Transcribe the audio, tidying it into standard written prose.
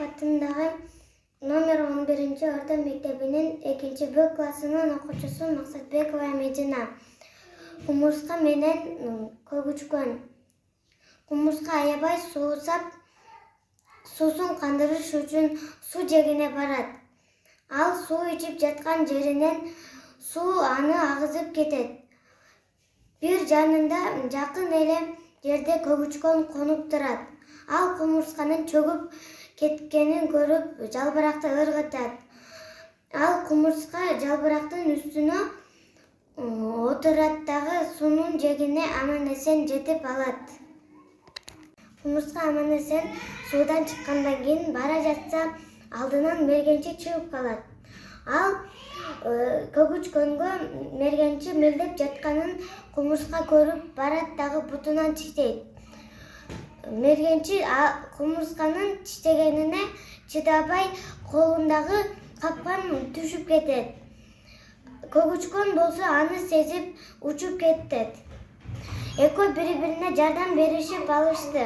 атындагы номер 11-орто мектебинин 2-Б классынын окуучусу Максатбекова Медина. Кумурска менен көгүчкөн. Кумурска аябай суусап, суусун кандырыш үчүн суу жээгине барат. Ал суу ичип жаткан жеринен суу аны агызып кетет. Бир жанында жакын эле жерде көгүчкөн конуп турат. Ал кумурсканын чөгүп кеткенин көрүп, жалбыракты ыргытат. Ал кумурска жалбырактын үстүнө отурат дагы суунун жээгине аман-эсен жетип алат. Кумурска аман-эсен суудан чыккандан кийин бара жатса, алдынан мергенчи чыгып калат. Ал көгүчкөнгө мергенчи мелдеп жатканын кумурска көрүп барат дагы бутунан тиштейт. Мергенчи кумурсканын тиштегенине чыдабай колундагы капкан түшүп кетет. Көгүчкөн болсо аны сезип учуп кетет. Экөө бири-бирине жардам беришип алышты.